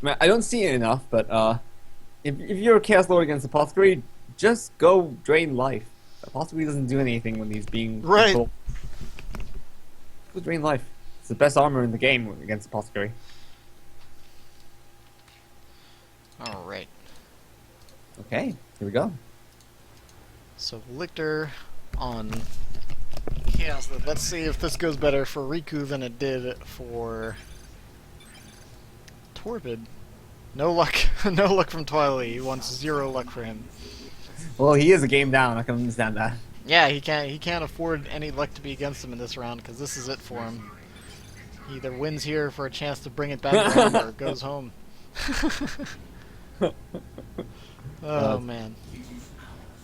mean, I don't see it enough, but if you're a Chaos Lord against Apothecary, just go drain life. Apothecary doesn't do anything when he's being Right. controlled. Go drain life. It's the best armor in the game against Apothecary. All right. Okay, here we go. So Lictor on Chaos Lord. Let's see if this goes better for Riku than it did for Torvid. No luck. No luck from Toilailee. He wants 0 luck for him. Well, he is a game down. I can understand that. Yeah, he can't afford any luck to be against him in this round because this is it for him. He either wins here for a chance to bring it back home or goes home. Oh man.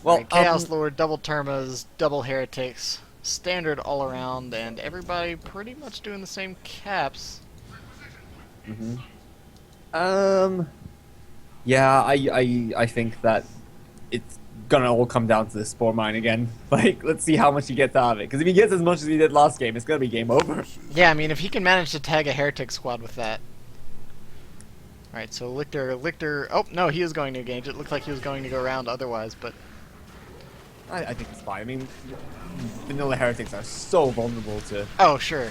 Well, Right, Chaos Lord, double Termas, double Heretics, standard all around, and everybody pretty much doing the same caps. Yeah, I think that it's gonna all come down to the Spore Mine again. Like, let's see how much he gets out of it. Because if he gets as much as he did last game, it's gonna be game over. Yeah, I mean, if he can manage to tag a Heretic squad with that. Alright, so Lictor... Oh, no, he is going to engage. It looked like he was going to go around otherwise, but... I think it's fine. I mean, vanilla Heretics are so vulnerable to... Oh, sure.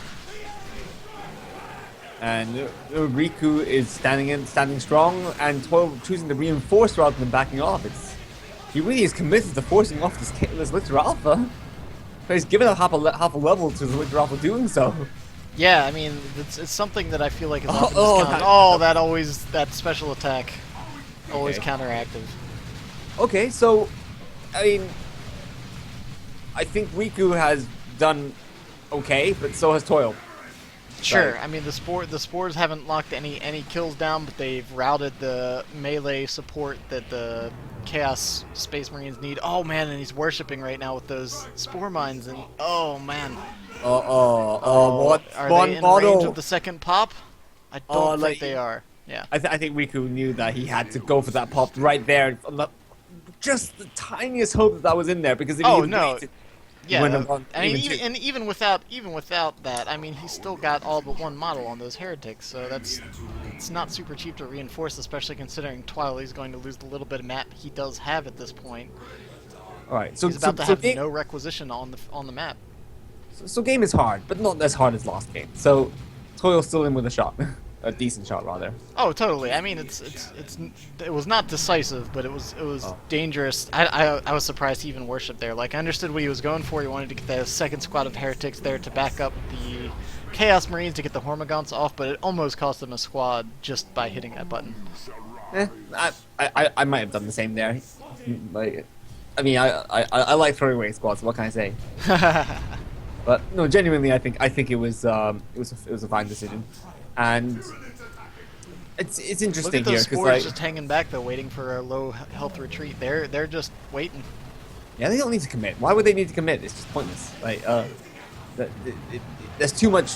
And Riku is standing strong, and Toil choosing to reinforce rather than backing off. He really is committed to forcing off this Lictor Alpha. But he's given up half a level to the Lictor Alpha doing so. Yeah, I mean, it's something that I feel like is often discounted. That special attack. Always Okay. counteractive. Okay, so, I mean, I think Riku has done okay, but so has Toil. Sure, Right. I mean, the spores haven't locked any kills down, but they've routed the melee support that the Chaos Space Marines need. Oh man, and he's worshipping right now with those spore mines, and oh man. What Are one they in model? range of the second pop? I don't think they are. Yeah. I think Riku knew that he had to go for that pop right there. Just the tiniest hope that was in there, because if Oh he no. waited, Yeah, wouldn't have gone I mean, even even without that, I mean, he's still got all but one model on those heretics, so it's not super cheap to reinforce, especially considering Toilailee's going to lose the little bit of map he does have at this point. All right, so He's about to so have game, no requisition on the map. so game is hard, but not as hard as last game. So Toil's still in with a shot, a decent shot rather. Oh, totally. I mean, it was not decisive, but it was Oh. dangerous. I was surprised he even worshipped there. Like, I understood what he was going for. He wanted to get the second squad of heretics there to back up the Chaos Marines to get the Hormagaunts off, but it almost cost him a squad just by hitting that button. I might have done the same there. Like, I mean, I like throwing away squads. What can I say? But no, genuinely, I think it was a fine decision, and it's Look interesting at here those because spores just hanging back though, waiting for a low health retreat. They're just waiting. yeah, they don't need to commit. Why would they need to commit? It's just pointless. Like there's too much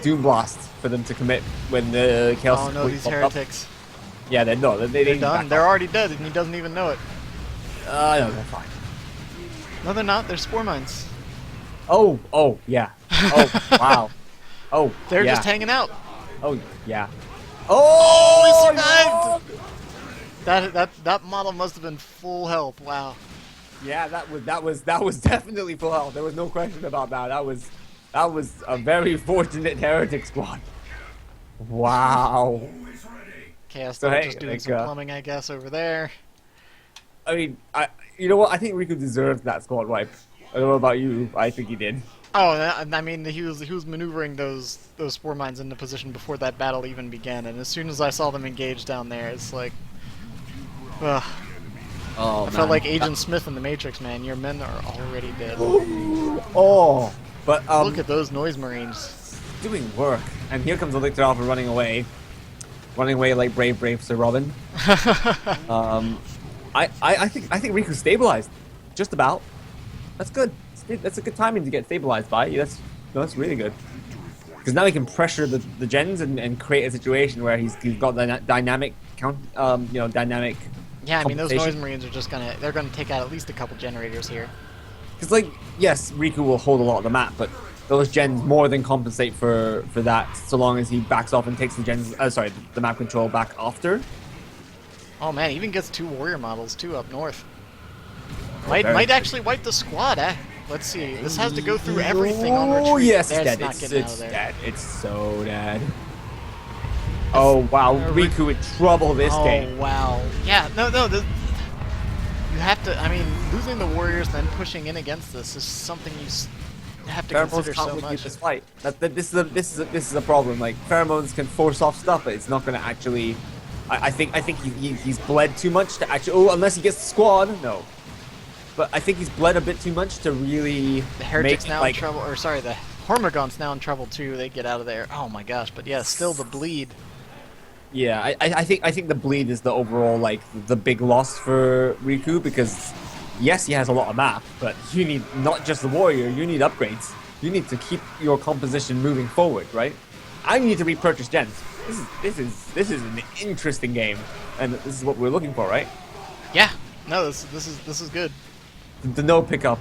Doom Blast for them to commit when the Chaos. Oh no, Fleet these popped up. heretics. Yeah, they're not. They They're need to done. back They're off. already dead, and he doesn't even know it. No, they're fine. No, they're not. They're spore mines. Oh, yeah. Oh, wow. Oh, They're yeah. just hanging out. Oh, yeah. Oh, he survived! no! That model must have been full health. Wow. Yeah, that was definitely full health. There was no question about that. That was a very fortunate heretic squad. Wow. Chaos So, Lord hey, just doing like, some plumbing, I guess, over there. I mean, you know what? I think Riku deserved that squad wipe. I don't know about you. I think he did. Oh, I mean, he was maneuvering those spore mines into position before that battle even began, and as soon as I saw them engaged down there, it's like, ugh. Oh, I felt like Agent Smith in the Matrix, man. Your men are already dead. Oh, but Look at those noise marines. doing work. And here comes Electro Alpha running away like brave Sir Robin. I think Riku stabilized, just about. That's good. That's a good timing to get stabilized by. That's really good. Because now he can pressure the gens and create a situation where he's got the dynamic dynamic. Yeah, I mean, those compensation. noise marines are just they're gonna take out at least a couple generators here. Because, like, yes, Riku will hold a lot of the map, but those gens more than compensate for that, so long as he backs off and takes the gens. Sorry, the map control back after. Oh man, he even gets 2 warrior models too up north. Might actually wipe the squad, eh? Let's see. This has to go through everything on retreat. Oh yes, it's That's dead. not getting out of there. Dead. It's so dead. Oh wow, Riku in trouble this game. Oh wow. Yeah, no. You have to. I mean, losing the warriors then pushing in against this is something you have to consider so much. This fight. This is a problem. Like pheromones can force off stuff, but it's not going to actually. I think he's bled too much to actually. Oh, unless he gets the squad, no. But I think he's bled a bit too much to really. The heretics make, now like, in trouble, or sorry, the Hormagaunts now in trouble too. They get out of there. Oh my gosh! But yeah, still the bleed. Yeah, I think the bleed is the overall like the big loss for Riku, because yes, he has a lot of map, but you need not just the warrior, you need upgrades. You need to keep your composition moving forward, right? I need to repurchase gens. This is an interesting game, and this is what we're looking for, right? Yeah. No, this is good. The no pickup,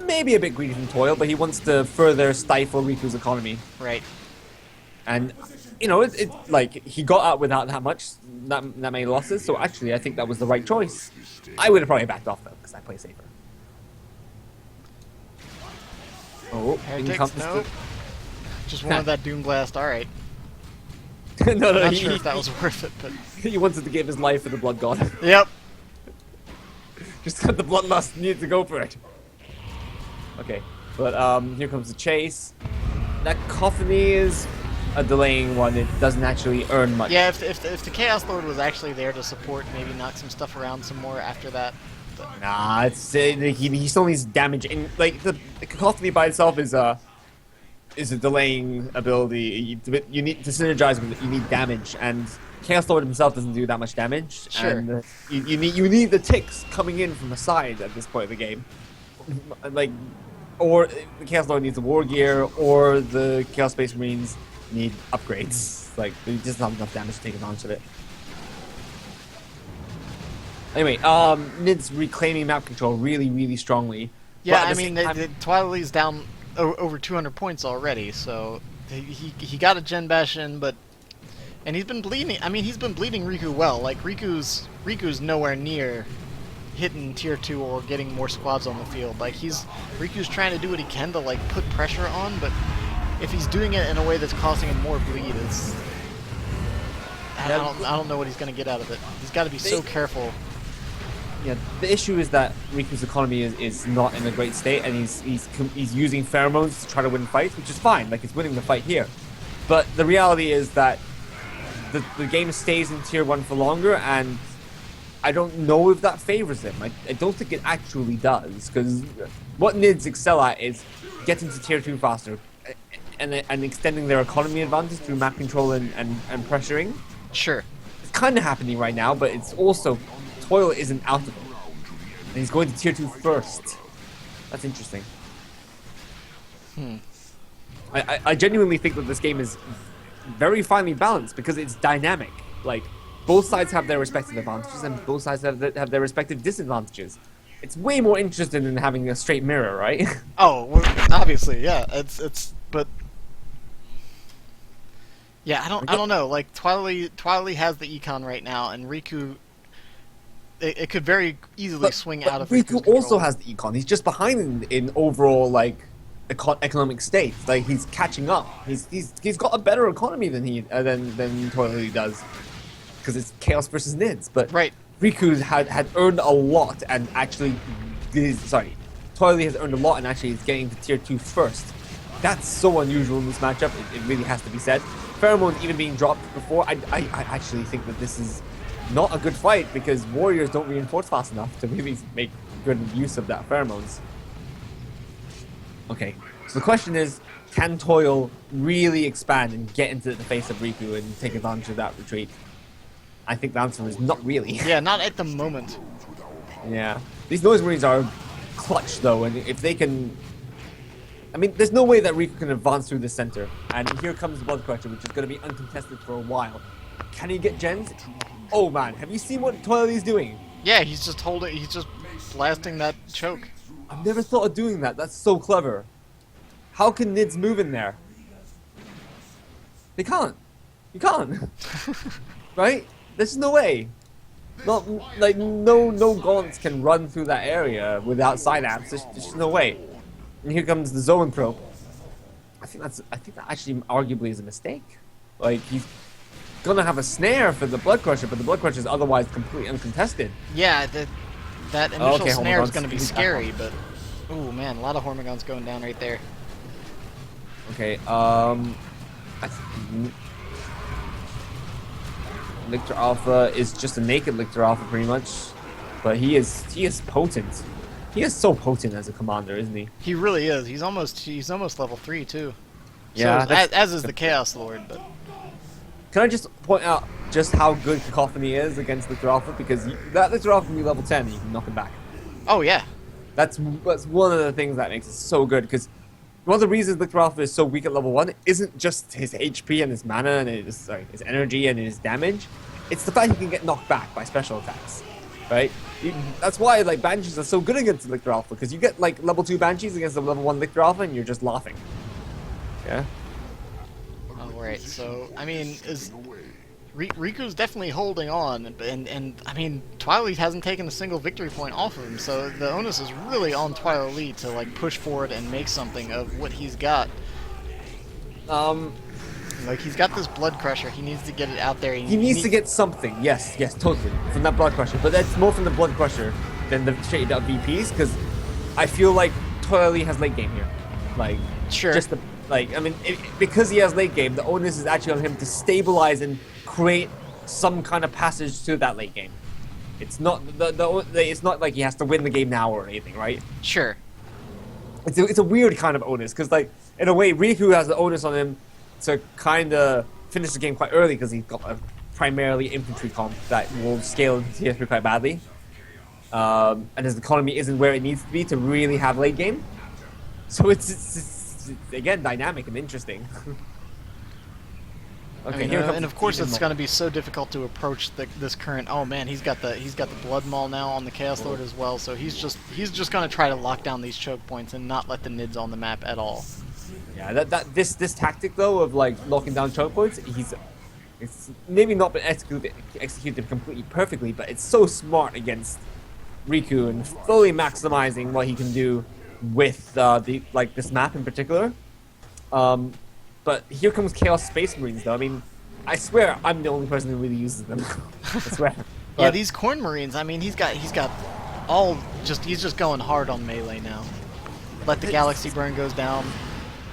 maybe a bit greedy from Toil, but he wants to further stifle Riku's economy. Right. And you know, it like he got out without that many losses. So actually, I think that was the right choice. I would have probably backed off though, because I play safer. Oh, Heretics, no. Just wanted that Doom Blast. All right. no, I'm not sure if that was worth it, but he wanted to give his life for the Blood God. Yep. Just got the bloodlust, needed to go for it. Okay, but here comes the chase. That Cacophony is a delaying one. It doesn't actually earn much. Yeah, if the Chaos Lord was actually there to support, maybe knock some stuff around some more after that. But Nah, it's he still needs damage. And like the Cacophony by itself is a delaying ability. You need to synergize with it. You need damage, and Chaos Lord himself doesn't do that much damage. Sure. And you need the ticks coming in from the side at this point of the game, like, or the Chaos Lord needs the war gear, or the Chaos Space Marines need upgrades. Like they just don't have enough damage to take advantage of it. Anyway, Nid's reclaiming map control really strongly. yeah, I mean, the Toilailee's down over 200 points already, so he got a Gen Bash in, and he's been bleeding. I mean, he's been bleeding Riku well. Like Riku's nowhere near hitting tier 2 or getting more squads on the field. Like Riku's trying to do what he can to like put pressure on, but if he's doing it in a way that's causing him more bleed, I don't know what he's gonna get out of it. He's got to be so careful. Yeah, the issue is that Riku's economy is not in a great state, and he's using pheromones to try to win fights, which is fine. Like he's winning the fight here, but the reality is that the game stays in tier 1 for longer, and I don't know if that favors him. I don't think it actually does, because what Nids excel at is getting to tier 2 faster and extending their economy advantage through map control and pressuring. Sure. It's kind of happening right now, but it's also Toil isn't out of it, and he's going to tier 2 first. That's interesting. I genuinely think that this game is very finely balanced because it's dynamic. Like both sides have their respective advantages and both sides have their respective disadvantages. It's way more interesting than having a straight mirror, right? Oh, well, obviously, yeah. But yeah, I don't know. Like Toilailee has the econ right now, and Riku, it could very easily swing out of Riku also has the econ. He's just behind in overall like economic state. Like he's catching up. He's got a better economy than Toilailee does, because it's Chaos versus Nids. But right. Riku had earned a lot, and actually, Toilailee has earned a lot, and actually is getting to tier 2 first. That's so unusual in this matchup. It really has to be said. Pheromone even being dropped before. I actually think that this is not a good fight, because warriors don't reinforce fast enough to really make good use of that pheromones. Okay, so the question is, can Toil really expand and get into the face of Riku and take advantage of that retreat? I think the answer is not really. Yeah, not at the moment. Yeah. These Noise Marines are clutch though, and if they can... I mean, there's no way that Riku can advance through the center. And here comes the blood question, which is going to be uncontested for a while. Can he get gens? Oh man, have you seen what Toilailee's doing? Yeah, he's just blasting that choke. I've never thought of doing that. That's so clever. How can Nids move in there? They can't. You can't. Right? There's no way. Not like no gaunts can run through that area without side amps. There's no way. And here comes the Zoan probe. I think that actually arguably is a mistake. Like he's gonna have a snare for the Blood Crusher, but the Blood Crusher is otherwise completely uncontested. Yeah, that initial snare is Hormigons. going to be scary, but oh man, a lot of Hormigons going down right there. Okay, Lictor Alpha is just a naked Lictor Alpha pretty much, but he is potent. He is so potent as a commander, isn't he? He really is. He's almost level 3 too. Yeah, so, as is the Chaos Lord, but can I just point out just how good Cacophony is against Lictor Alpha? Because that Lictor Alpha can be level 10 and you can knock him back. oh yeah. That's one of the things that makes it so good, because one of the reasons Lictor Alpha is so weak at level 1 isn't just his HP and his mana and his energy and his damage. It's the fact he can get knocked back by special attacks, right? That's why like Banshees are so good against Lictor Alpha, because you get like level 2 Banshees against the level 1 Lictor Alpha and you're just laughing. Yeah? Alright, so, I mean, Riku's definitely holding on, and I mean, Toilailee hasn't taken a single victory point off of him, so the onus is really on Toilailee to like push forward and make something of what he's got. Like he's got this Blood Crusher, he needs to get it out there. He needs to get something, yes, totally, from that Blood Crusher, but that's more from the Blood Crusher than the straight up VPs, because I feel like Toilailee has late game here. Like, sure. Just I mean, because he has late game, the onus is actually on him to stabilize and create some kind of passage to that late game. It's not it's not like he has to win the game now or anything, right? Sure. It's a weird kind of onus, because like in a way Riku has the onus on him to kind of finish the game quite early, because he's got a primarily infantry comp that will scale into tier 3 quite badly, and his economy isn't where it needs to be to really have late game. So it's again dynamic and interesting. Okay, I mean, here comes and of course it's going to be so difficult to approach this current. Oh man, he's got the Blood Maul now on the Chaos Lord as well. So he's just going to try to lock down these choke points and not let the Nids on the map at all. Yeah, this tactic though of like locking down choke points, it's maybe not been executed completely perfectly, but it's so smart against Riku and fully maximizing what he can do with this map in particular. But here comes Chaos Space Marines though. I mean, I swear I'm the only person who really uses them. I swear. But yeah, these Corn Marines. I mean, he's just going hard on melee now. Let the Galaxy Burn goes down.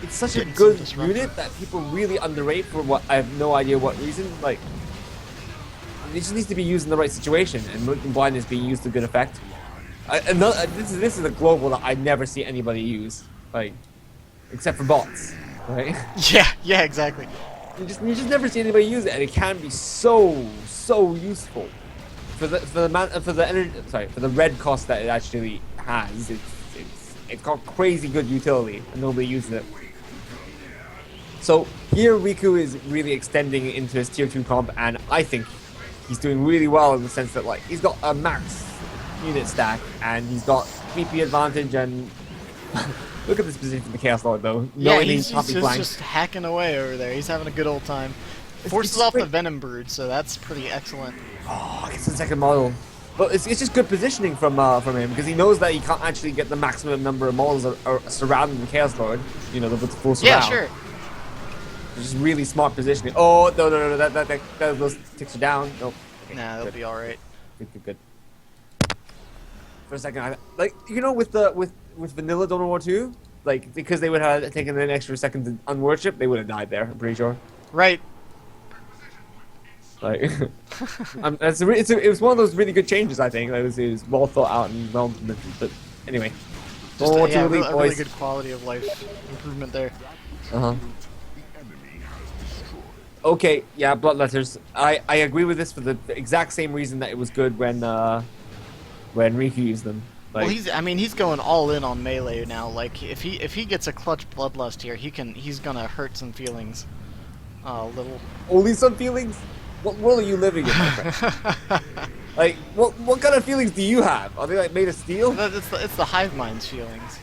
It's such a good unit that people really underrate for what I have no idea what reason. Like, it just needs to be used in the right situation, and Malignant Blind is being used to good effect. This is a global that I never see anybody use, like, except for bots, right? Yeah, exactly. You just never see anybody use it, and it can be so useful for the red cost that it actually has. It's got crazy good utility, and nobody uses it. So here Riku is really extending into his tier 2 comp, and I think he's doing really well in the sense that like he's got a max unit stack, and he's got VP advantage, and look at this position for the Chaos Lord though. Yeah, he's just hacking away over there. He's having a good old time. Forces off the Venom Brood, so that's pretty excellent. Oh, it's the second model. But it's just good positioning from him, because he knows that he can't actually get the maximum number of models surrounding the Chaos Lord. You know, the full surround. Yeah, sure. It's just really smart positioning. Oh, no, those ticks are down. Nope. Okay, nah, they'll be alright. Good. For a second, with Vanilla Dawn of War 2, like, because they would have taken an extra second to unworship, they would have died there, I'm pretty sure. Right. Like, it was one of those really good changes, I think. It was well thought out and well implemented. But anyway, just a really good quality of life improvement there. Okay, yeah, Bloodletters. I agree with this for the exact same reason that it was good when Riku used them. Like, well, he's going all in on melee now. Like, if he gets a clutch Bloodlust here, he's gonna hurt some feelings. A little. Only some feelings. What world are you living in, my friend? Like, what kind of feelings do you have? Are they like made of steel? It's the hive mind's feelings.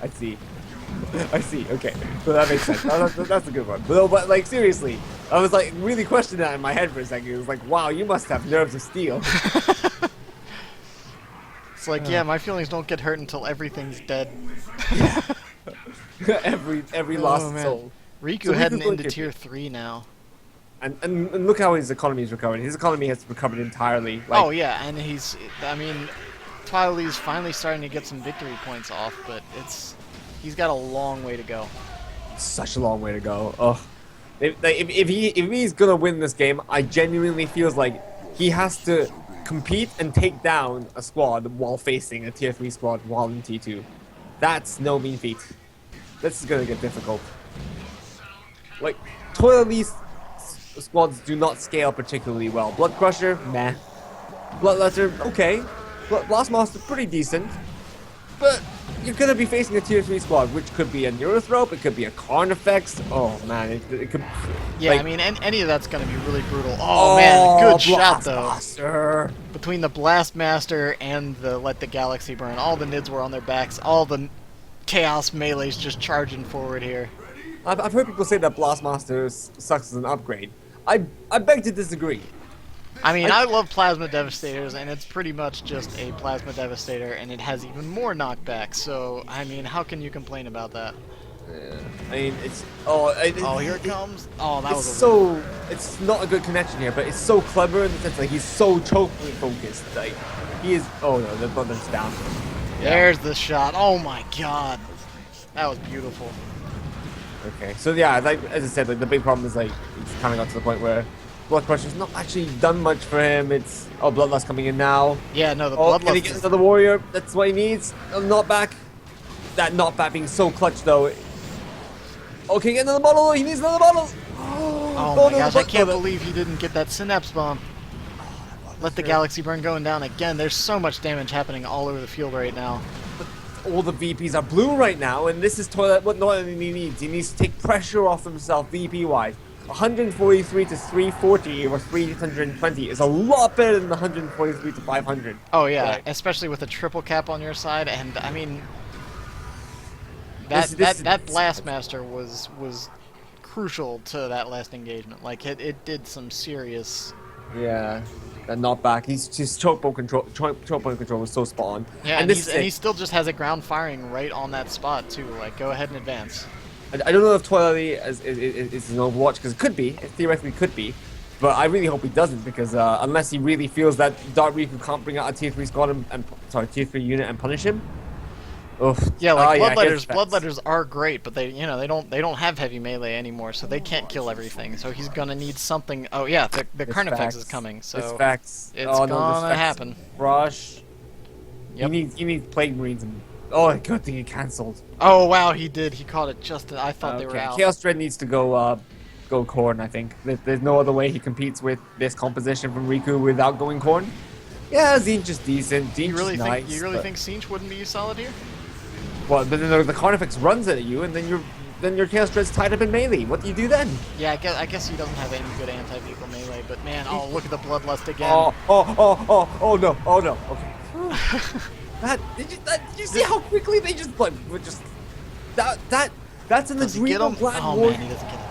I see. I see. Okay, so that makes sense. That's a good one. But like seriously, I was like really questioning that in my head for a second. It was like, wow, you must have nerves of steel. It's like, yeah, my feelings don't get hurt until everything's dead. every lost man. soul. Riku So heading Riku's into going tier 3 now. And look how his economy is recovering. His economy has recovered entirely. Like, Oh yeah, and I mean, Toilaillee's finally starting to get some victory points off, but he's got a long way to go. such a long way to go. Oh, if he's gonna win this game, I genuinely feels like he has to compete and take down a squad while facing a tier 3 squad while in T2. That's no mean feat. This is gonna get difficult. Like, Toilailee's squads do not scale particularly well. Blood Crusher, meh. Bloodletter, okay. Blastmaster, pretty decent. But you're gonna be facing a tier 3 squad, which could be a Neurothrope, it could be a Carnifex. Oh man, it could. Yeah, like, I mean, any of that's gonna be really brutal. Oh man, good shot though. Blastmaster. Between the Blastmaster and the Let the Galaxy Burn, all the Nids were on their backs. All the Chaos Melees just charging forward here. I've heard people say that Blastmaster sucks as an upgrade. I beg to disagree. I mean, I love Plasma Devastators, and it's pretty much just a Plasma Devastator, and it has even more knockback, so, I mean, how can you complain about that? Yeah. I mean, it's... Oh, here it comes. Oh, that was a win. It's not a good connection here, but it's so clever in the sense like he's so choking focused. Like, he is... Oh no, the button's down. Yeah. There's the shot. Oh my god. That was beautiful. Okay, so yeah, like as I said, like the big problem is like it's kind of got to the point where Blood Crusher's not actually done much for him. It's Bloodlust coming in now. Yeah, no, the Can he Bloodlust get is... another warrior? That's what he needs. A knockback. That knockback being so clutch though. Okay, get another bottle. He needs another bottle. Oh my gosh, I can't believe he didn't get that Synapse Bomb. Let the Galaxy Burn going down again. There's so much damage happening all over the field right now. All the VPs are blue right now, and this is what Toilailee needs. He needs to take pressure off himself VP-wise. 143 to 340 or 320 is a lot better than the 143 to 500. Oh yeah, right? Especially with a triple cap on your side, and I mean, that Blastmaster was crucial to that last engagement. Like it did some serious. Yeah, that knockback. His choke point control was so spot on. Yeah, and he still just has a ground firing right on that spot too. Like, go ahead and advance. I don't know if Toilailee is an Overwatch, because it could be. It theoretically could be. But I really hope he doesn't, because unless he really feels that DarkRiku can't bring out a tier 3 squad tier 3 unit and punish him. Oof. Yeah, like Bloodletters are great, but they don't have heavy melee anymore, so they can't kill everything. So he's gonna need something. Oh yeah, the Carnifex is coming, so it's gonna happen. Rush. Yep. You need Plague Marines. And, oh, good thing he cancelled. Oh wow, he did. He caught it just. I thought they were out. Chaos Dread needs to go Corn. I think there's no other way he competes with this composition from Riku without going Corn. Yeah, Zinch is decent. Zinch You really nice, think Zinch wouldn't be solid here? Well, but then the Carnifex runs at you, and then your Chaos Dread's tied up in melee. What do you do then? Yeah, I guess he doesn't have any good anti-vehicle melee, but man, oh look at the Bloodlust again. Oh no. Okay. Did you see how quickly they just that's an adrenal gland warrior. Man, he doesn't get it.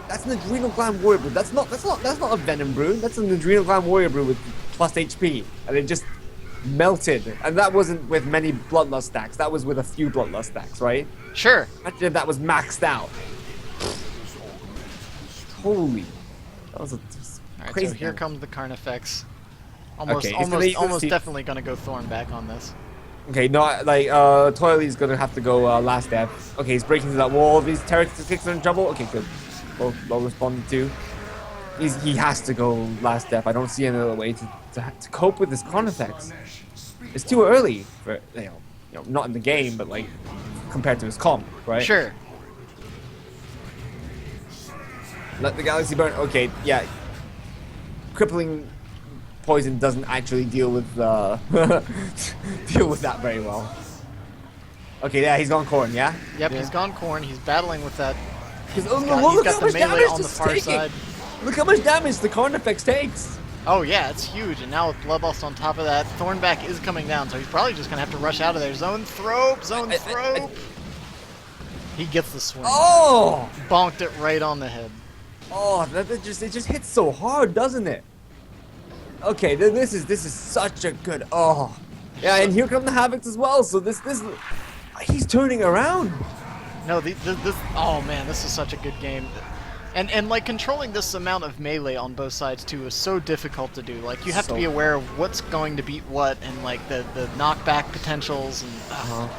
That's an adrenal gland warrior brew. That's not a venom brew. That's an adrenal gland warrior brew with plus HP, and it just melted. And that wasn't with many Bloodlust stacks. That was with a few Bloodlust stacks, right? Sure. Imagine if that was maxed out. Holy, that was Alright, crazy. so here comes the Carnifex. Okay, Almost definitely gonna go Thorn back on this. Okay, no, like, Toilaillee's gonna have to go last step. Okay, he's breaking through that wall. These Terroritics are in trouble. Okay, good. Well responded to. He has to go last step. I don't see any other way to cope with this Carnifex. It's too early for, you know, not in the game, but like, compared to his comp, right? Sure. Let the Galaxy Burn. Okay, yeah. Crippling poison doesn't actually deal with deal with that very well. Okay, yeah, he's gone Corn, yeah? Yep, he's gone Corn. He's battling with that. He's look got how the much melee damage on the this is far taking. side. Look how much damage the Carnifex takes. Oh yeah, it's huge. And now with Bloodlust on top of that, Thornback is coming down, so he's probably just gonna have to rush out of there. Zone Thrope. He gets the swing. Oh! Bonked it right on the head. Oh, it just hits so hard, doesn't it? Okay, this is such a good. Oh, yeah, and here come the Havocs as well. So this he's turning around. No, this. Oh man, this is such a good game. And like controlling this amount of melee on both sides too is so difficult to do. Like you have to be aware of what's going to beat what and like the knockback potentials and.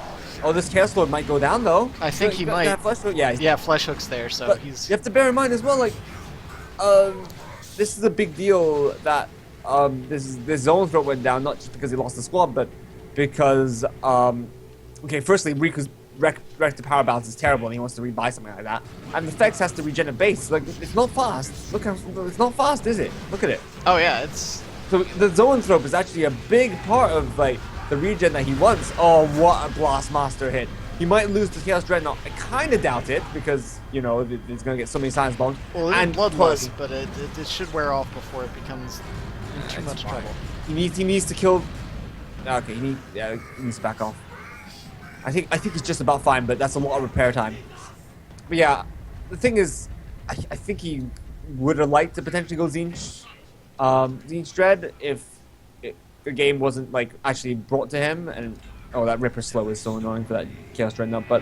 Oh, this Chaos Lord might go down though. I think he might. Flesh hook? Yeah. Yeah, flesh hook's there, so but he's. You have to bear in mind as well, like, this is a big deal that this zone throat went down, not just because he lost the squad, but because okay, firstly, Riku's wreck to power balance is terrible, and he wants to rebuy something like that. And the Fex has to regen a base. Like, it's not fast. Look how it's not fast, is it? Look at it. Oh yeah, it's. So the zone throat is actually a big part of like the regen that he wants. Oh, what a Blast Master hit. He might lose to Chaos Dreadnought. I kind of doubt it, because, you know, he's going to get so many science bombs. Well, and Bloodlust, but it should wear off before it becomes in too much trouble. He needs to kill... Okay, he needs to back off. I think he's just about fine, but that's a lot of repair time. But yeah, the thing is, I think he would have liked to potentially go Zinch Dread if the game wasn't like actually brought to him. And oh, that Ripper slow is so annoying for that Chaos Dreadnought. But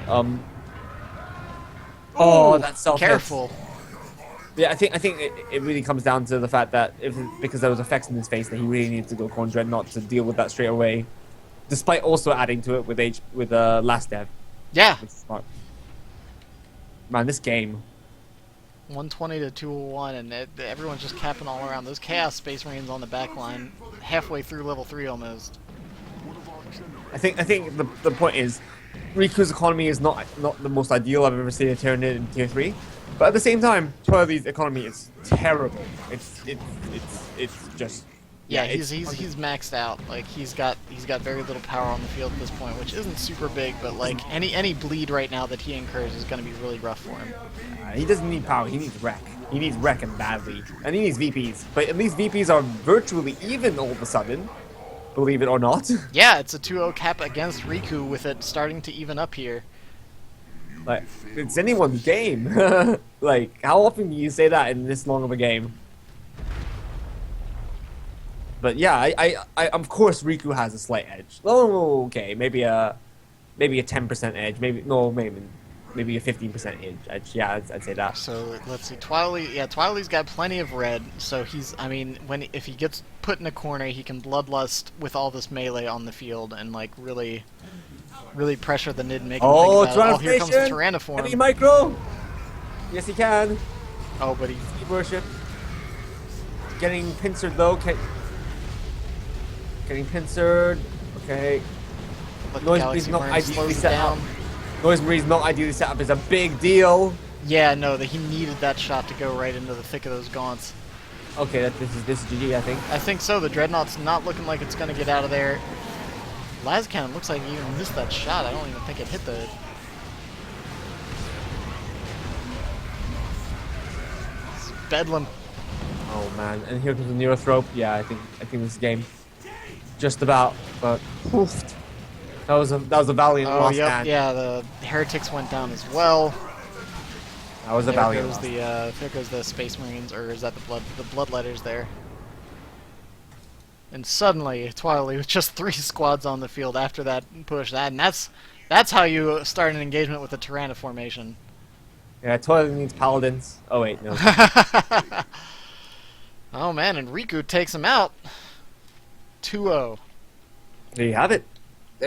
oh, that's self hit. Careful. Yeah, I think it really comes down to the fact that because there was effects in his face that he really needed to go Corn Dreadnought to deal with that straight away, despite also adding to it with Last Dev. Yeah. Smart. Man, this game. 120 to 201, and everyone's just capping all around. Those Chaos Space Marines on the back line, halfway through level 3 almost. I think the point is, Riku's economy is not the most ideal I've ever seen a Tyranid in tier 3, but at the same time, Toilaillee's economy is terrible. It's just yeah. He's maxed out. Like he's got very little power on the field at this point, which isn't super big, but like any bleed right now that he incurs is going to be really rough for him. He doesn't need power. He needs wreck. He needs wreck and badly, and he needs VPs. But at least VPs are virtually even all of a sudden. Believe it or not. Yeah, it's a 2-0 cap against Riku with it starting to even up here. Like, it's anyone's game. Like, how often do you say that in this long of a game? But yeah, I of course Riku has a slight edge. Oh, okay, maybe a 10% edge. Maybe a 15% edge. Yeah, I'd say that. So let's see, Toilaillee's got plenty of red. So if he gets put in a corner, he can Bloodlust with all this melee on the field and like really pressure the Nid and make him think about it. Oh, here comes the Tyrannoform. Heavy micro. Yes, he can. Oh, but he's worship. Getting pincered though. Okay. Getting pincered. Okay. Noise Breeze not ideally set up. Noise Breeze not ideally set up is a big deal. Yeah, no, he needed that shot to go right into the thick of those gaunts. Okay, this is GG, I think. I think so. The Dreadnought's not looking like it's going to get out of there. Lascan looks like he even missed that shot. I don't even think it hit the... It's Bedlam. Oh man, and here comes the Neurothrope. Yeah, I think this game just about, but poofed. That was a valiant loss. Yep, yeah, the Heretics went down as well. That was a valiant loss. There goes the Space Marines, or is that the Bloodletters there? And suddenly, Toilailee with just 3 squads on the field after that push. And that's how you start an engagement with a Tyranna formation. Yeah, Toilailee needs Paladins. Oh wait, no. Oh man, and Riku takes him out. 2-0. There you have it.